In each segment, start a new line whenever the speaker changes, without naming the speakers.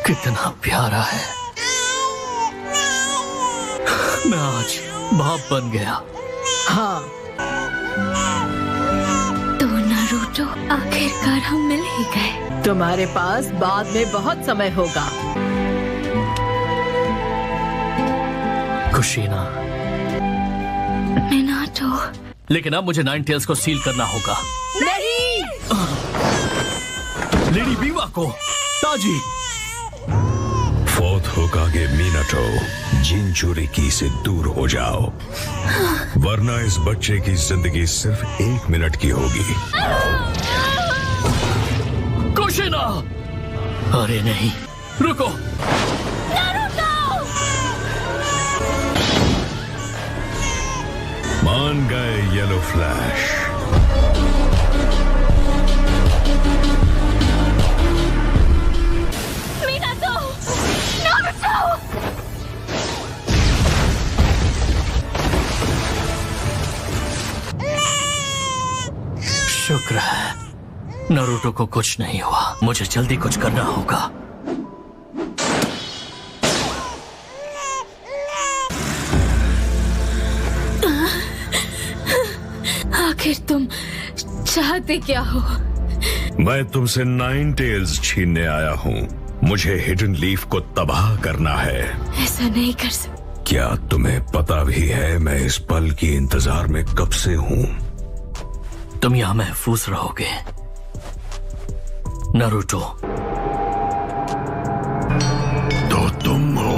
कितना प्यारा है। मैं आज बाप बन गया।
हाँ,
तो नारुतो आखिरकार हम मिल ही गए।
तुम्हारे पास बाद में बहुत समय होगा।
कुशीना,
मिनाटो।
लेकिन अब मुझे नाइन टेल्स को सील करना होगा।
नहीं!
लेडी बीवा को, ताजी।
फोर्थ होकागे मिनाटो, जिनचुरिकी से दूर हो जाओ, वरना इस बच्चे की जिंदगी सिर्फ 1 मिनट की होगी।
कुशीना! अरे नहीं, रुको।
मान गए येलो फ्लैश।
मिनाटो! नारुतो!
शुक्र है नारुतो को कुछ नहीं हुआ। मुझे जल्दी कुछ करना होगा।
आखिर तुम चाहते क्या हो?
मैं तुमसे 9 टेल्स छीनने आया हूँ। मुझे हिडन लीफ को तबाह करना है।
ऐसा नहीं कर सकते।
क्या तुम्हें पता भी है मैं इस पल की इंतजार में कब से हूँ?
तुम यहां महफूज रहोगे नारुतो।
तो तुम हो।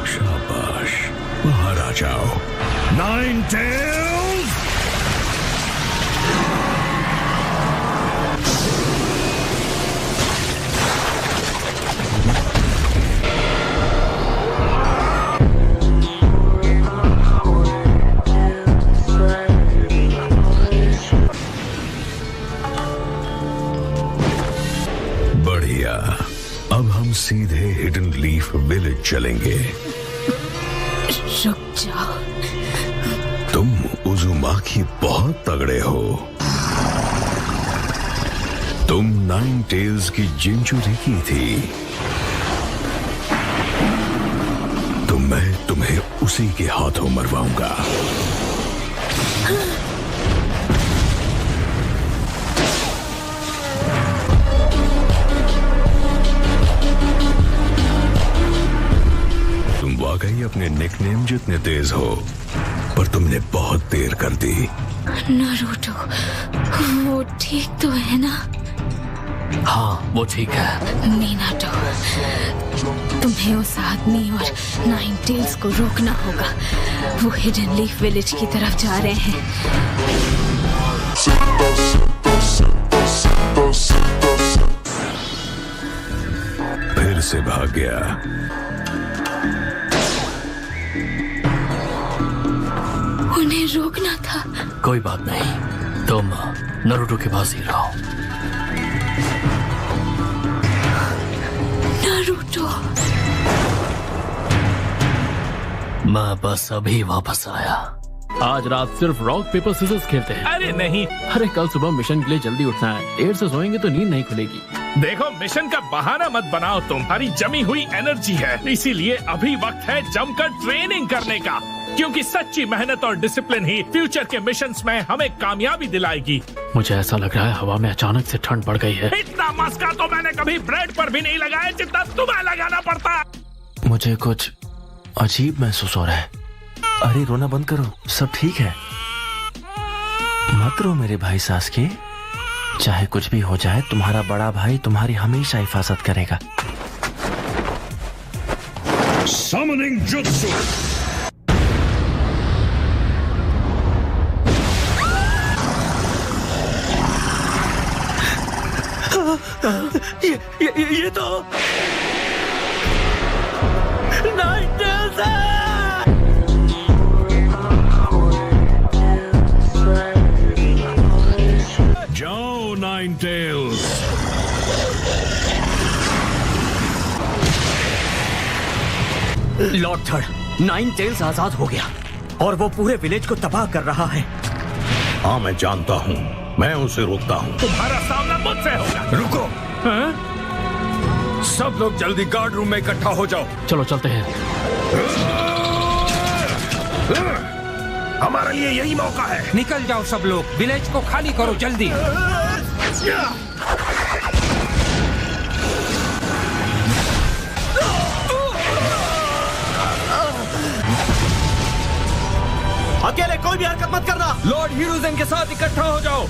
शाबाश, बाहर आ जाओ। 9 टेल्स! बढ़िया, अब हम सीधे हिडन लीफ विलेज चलेंगे।
रुक जाओ।
तुम उजुमाकी बहुत तगड़े हो। तुम 9 टेल्स की जिनचुरिकी थी, तो मैं तुम्हें उसी के हाथों मरवाऊंगा। तुम वाकई अपने निकनेम जितने तेज हो, पर तुमने बहुत देर कर दी।
नारुतो, वो ठीक तो है ना?
हाँ, वो ठीक है।
मिनाटो, तुम्हें उस आदमी और 9 टेल्स को रोकना होगा। वो हिडन लीफ विलेज की तरफ जा रहे हैं।
फिर से भाग गया।
उन्हें रोकना था।
कोई बात नहीं, तुम नारुतो के पास ही रहो।
नारुतो,
मैं बस अभी वापस आया।
आज रात सिर्फ रॉक पेपर सिजर्स खेलते हैं।
अरे नहीं,
अरे कल सुबह मिशन के लिए जल्दी उठना है। देर से सोएंगे तो नींद नहीं खुलेगी।
देखो मिशन का बहाना मत बनाओ। तुम्हारी जमी हुई एनर्जी है, इसीलिए अभी वक्त है जमकर ट्रेनिंग करने का, क्योंकि सच्ची मेहनत और डिसिप्लिन ही फ्यूचर के मिशंस में हमें कामयाबी दिलाएगी।
मुझे ऐसा लग रहा है हवा में अचानक से ठंड बढ़ गई है।
इतना मस्का तो मैंने कभी ब्रेड पर भी नहीं लगाया जितना तुम्हें लगाना पड़ता है।
मुझे कुछ अजीब महसूस हो रहा है। अरे रोना बंद करो, सब ठीक है। मत रो मेरे भाई सासके। चाहे कुछ भी हो जाए, तुम्हारा बड़ा भाई तुम्हारी हमेशा हिफाजत करेगा।
Summoning Jutsu!
ये तो 9 टेल्स है।
जाओ 9 टेल्स।
लॉर्ड थर्ड, 9 टेल्स आजाद हो गया और वो पूरे विलेज को तबाह कर रहा है।
हाँ मैं जानता हूँ, मैं उसे रोकता हूँ।
तुम्हारा सामना मुझसे होगा।
रुको। सब लोग जल्दी गार्ड रूम में इकट्ठा हो जाओ।
चलो चलते हैं।
हमारे लिए यही मौका है।
निकल जाओ सब लोग, विलेज को खाली करो जल्दी।
अकेले कोई भी हरकत मत करना।
लॉर्ड हीरोजन के साथ इकट्ठा हो जाओ।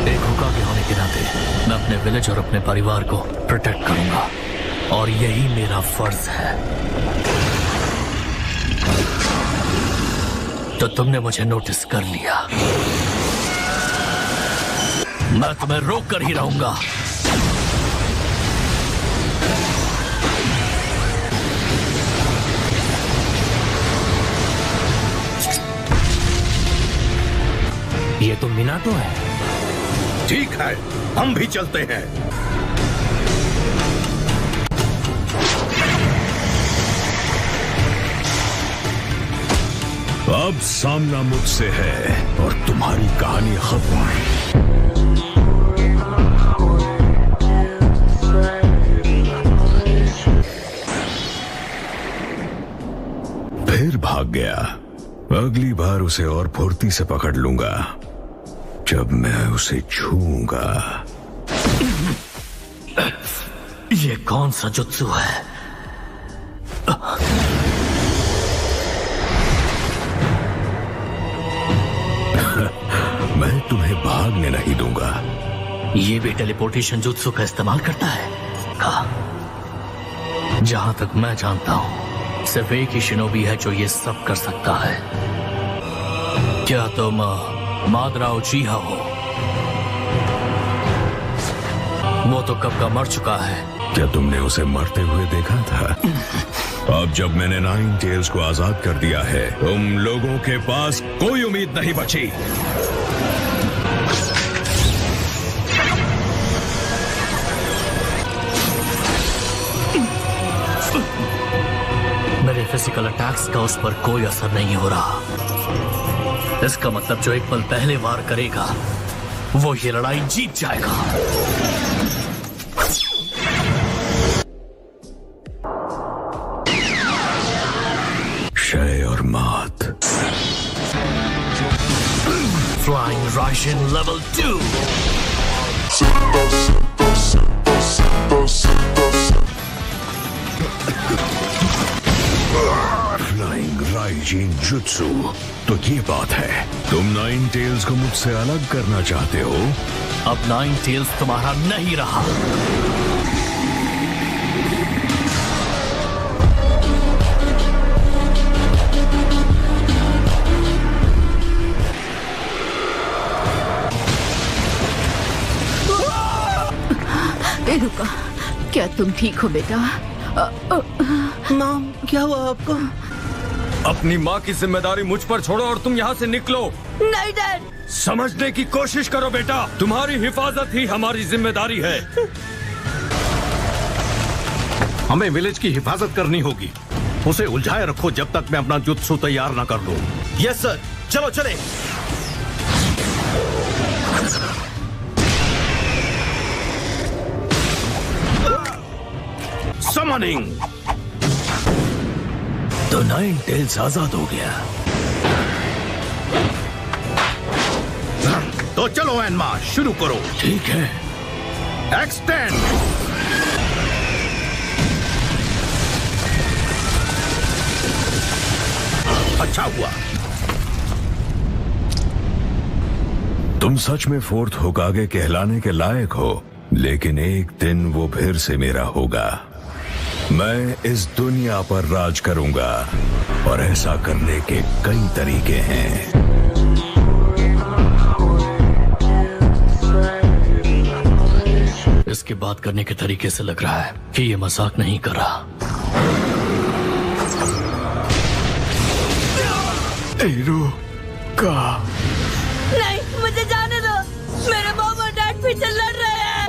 एक होकागे होने के नाते मैं अपने विलेज और अपने परिवार को प्रोटेक्ट करूंगा और यही मेरा फर्ज है। तो तुमने मुझे नोटिस कर लिया, मैं तुम्हें रोक कर ही रहूंगा।
ये तो मिनाटो है।
ठीक है, हम भी चलते हैं। अब सामना मुझसे है और तुम्हारी कहानी खत्म। फिर भाग गया। अगली बार उसे और फुर्ती से पकड़ लूंगा जब मैं उसे छूऊंगा।
ये कौन सा जुत्सु है?
मैं तुम्हें भागने नहीं दूंगा।
ये भी टेलीपोर्टेशन जुत्सु का इस्तेमाल करता है? हाँ। जहां तक मैं जानता हूं सिर्फ एक ही शिनोबी है जो ये सब कर सकता है। क्या तुम मादरा उचीहा हो? वो तो कब का मर चुका है।
क्या तुमने उसे मरते हुए देखा था? अब जब मैंने 9 टेल्स को आजाद कर दिया है, तुम लोगों के पास कोई उम्मीद नहीं बची।
मेरे फिजिकल अटैक्स का उस पर कोई असर नहीं हो रहा। इसका मतलब जो एक पल पहले वार करेगा वो ये लड़ाई जीत जाएगा।
क्षय और मात।
Flying Raijin level 2।
Flying Raijin jutsu. तो ये बात है, तुम 9 टेल्स को मुझसे अलग करना चाहते हो?
अब 9 टेल्स तुम्हारा नहीं रहा।
रुका, क्या तुम ठीक हो बेटा?
माम, क्या हुआ आपको? अपनी माँ की जिम्मेदारी मुझ पर छोड़ो और तुम यहाँ से निकलो।
नहीं डैड।
समझने की कोशिश करो बेटा, तुम्हारी हिफाजत ही हमारी जिम्मेदारी है।
हमें विलेज की हिफाजत करनी होगी। उसे उलझाए रखो जब तक मैं अपना जुत्सु तैयार न कर लूं।
यस सर, चलो चले।
समनिंग।
तो 9 टेल्स आजाद हो गया।
तो चलो एनमा, शुरू करो।
ठीक है।
एक्सटेंड। अच्छा हुआ।
तुम सच में 4th होकागे कहलाने के लायक हो, लेकिन एक दिन वो फिर से मेरा होगा। मैं इस दुनिया पर राज करूंगा और ऐसा करने के कई तरीके हैं।
इसके बात करने के तरीके से लग रहा है कि ये मजाक नहीं कर रहा।
नहीं, मुझे जाने दो। मेरे मॉम और डैड
पीछे लड़ रहे हैं।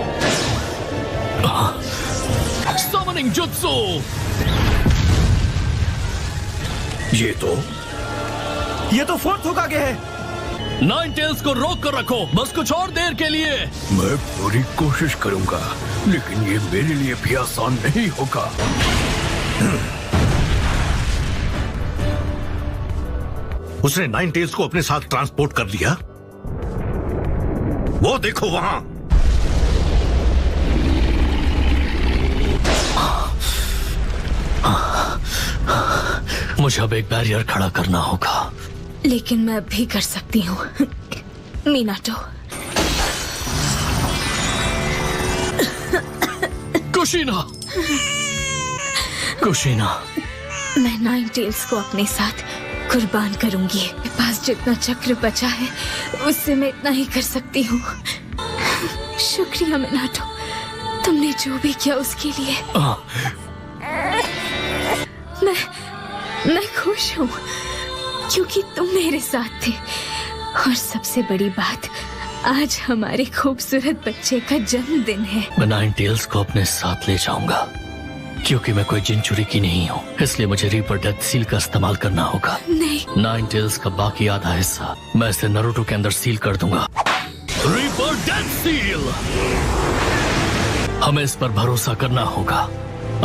Summoning jutsu.
ये तो फोर्थ होकागे है।
नाइन टेल्स को रोक कर रखो, बस कुछ और देर के लिए।
मैं पूरी कोशिश करूंगा, लेकिन ये मेरे लिए भी आसान नहीं होगा।
उसने नाइन टेल्स को अपने साथ ट्रांसपोर्ट कर लिया। वो देखो वहां।
मुझे अब एक बैरियर खड़ा करना होगा।
लेकिन मैं अब भी कर सकती हूँ मीनाटो।
कुशीना, कुशीना,
मैं नाइन टेल्स को अपने साथ कुर्बान करूंगी। मेरे पास जितना चक्र बचा है उससे मैं इतना ही कर सकती हूँ। शुक्रिया मीनाटो, तुमने जो भी किया उसके लिए। मैं खुश हूँ क्योंकि तुम मेरे साथ थे। और सबसे बड़ी बात, आज हमारे खूबसूरत बच्चे का जन्मदिन है।
मैं नाइन टेल्स को अपने साथ ले जाऊंगा क्योंकि मैं कोई जिनचुरी की नहीं हूँ, इसलिए मुझे रीपर डेथ सील का इस्तेमाल करना होगा।
नहीं,
नाइन टेल्स का बाकी आधा हिस्सा मैं इसे नारुतो के अंदर सील कर दूंगा। Reaper death seal. हमें इस पर भरोसा करना होगा।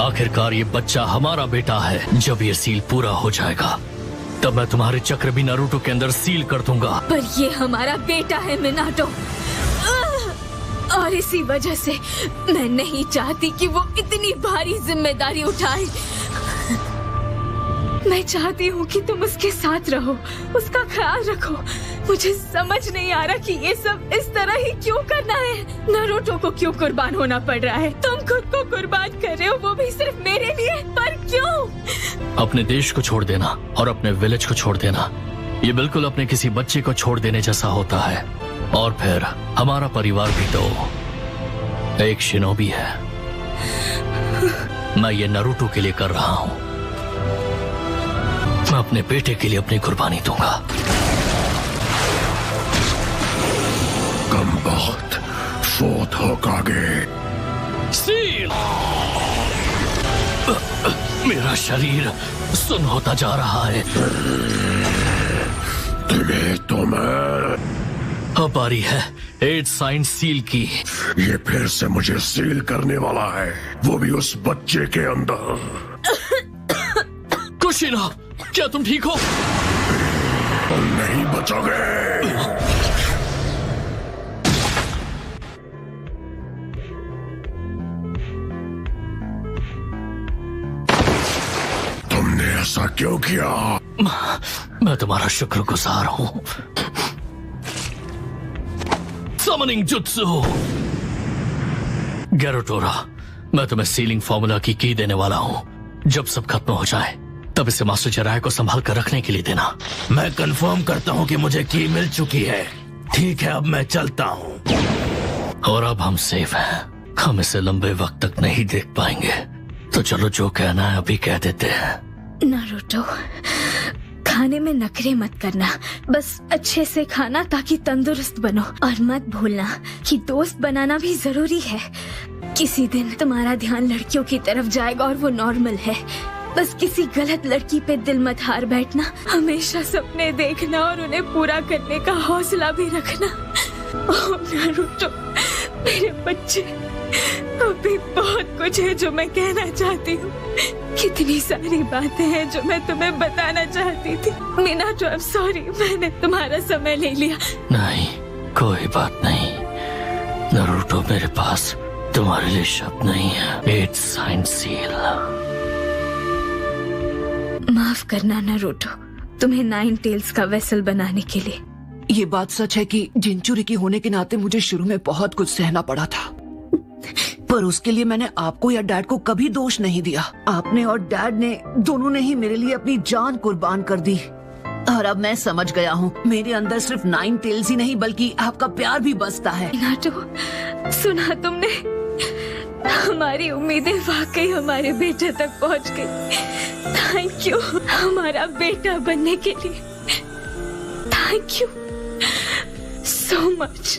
आखिरकार ये बच्चा हमारा बेटा है। जब ये सील पूरा हो जाएगा तब मैं तुम्हारे चक्र भी नारुतो के अंदर सील कर दूंगा।
पर ये हमारा बेटा है मीनाटो, और इसी वजह से मैं नहीं चाहती कि वो इतनी भारी जिम्मेदारी उठाए। मैं चाहती हूँ कि तुम उसके साथ रहो, उसका ख्याल रखो। मुझे समझ नहीं आ रहा कि ये सब इस तरह ही क्यों करना है। नारुतो को क्यों कुर्बान होना पड़ रहा है? तुम खुद को कुर्बान कर रहे हो, वो भी सिर्फ मेरे लिए। पर क्यों?
अपने देश को छोड़ देना और अपने विलेज को छोड़ देना, ये बिल्कुल अपने किसी बच्चे को छोड़ देने जैसा होता है। और फिर हमारा परिवार भी तो एक शिनोबी है। मैं ये नारुतो के लिए कर रहा हूँ। मैं अपने बेटे के लिए अपनी कुर्बानी दूंगा।
कम बहुत फोर्थ होकागे।
सील। मेरा शरीर सुन्न होता जा रहा है।
तुम्हें तो मैं
अब बारी है 8 साइन सील की।
ये फिर से मुझे सील करने वाला है, वो भी उस बच्चे के अंदर।
कुशीना, क्या तुम ठीक हो?
तुम नहीं बचोगे। तुमने ऐसा क्यों किया?
मैं तुम्हारा शुक्रगुजार हूँ। Summoning jutsu. गैरोटोरा, मैं तुम्हें सीलिंग फॉर्मूला की की देने वाला हूँ। जब सब खत्म हो जाए तब इसे मास्टर जराय को संभाल कर रखने के लिए देना।
मैं कंफर्म करता हूँ कि मुझे की मिल चुकी है। ठीक है, अब मैं चलता हूँ।
और अब हम सेफ हैं। हम इसे लंबे वक्त तक नहीं देख पाएंगे, तो चलो जो कहना है अभी कह देते हैं।
नारुतो, खाने में नखरे मत करना, बस अच्छे से खाना ताकि तंदुरुस्त बनो। और मत भूलना कि दोस्त बनाना भी जरूरी है। किसी दिन तुम्हारा ध्यान लड़कियों की तरफ जाएगा और वो नॉर्मल है। बस किसी गलत लड़की पे दिल मत हार बैठना। हमेशा सपने देखना और उन्हें पूरा करने का हौसला भी रखना। ओह नारुतो, मेरे बच्चे, अभी बहुत कुछ है जो मैं कहना चाहती हूँ। कितनी सारी बातें हैं जो मैं तुम्हें बताना चाहती थी। मीनाटो, आई एम सॉरी, मैंने तुम्हारा समय ले लिया।
नहीं, कोई बात नहीं। नारुतो, मेरे पास तुम्हारे लिए शब्द नहीं है। 8 साइन सील।
माफ करना नारुतो, तुम्हें 9 टेल्स का वेसल बनाने के लिए।
ये बात सच है कि जिनचुरी की होने के नाते मुझे शुरू में बहुत कुछ सहना पड़ा था, पर उसके लिए मैंने आपको या डैड को कभी दोष नहीं दिया। आपने और डैड ने दोनों ने ही मेरे लिए अपनी जान कुर्बान कर दी। और अब मैं समझ गया हूँ, मेरे अंदर सिर्फ 9 टेल्स ही नहीं बल्कि आपका प्यार भी बसता है।
नाटो, सुना तुमने? हमारी उम्मीदें वाकई हमारे बेटे तक पहुँच गई। थैंक यू हमारा बेटा बनने के लिए। Thank you so much.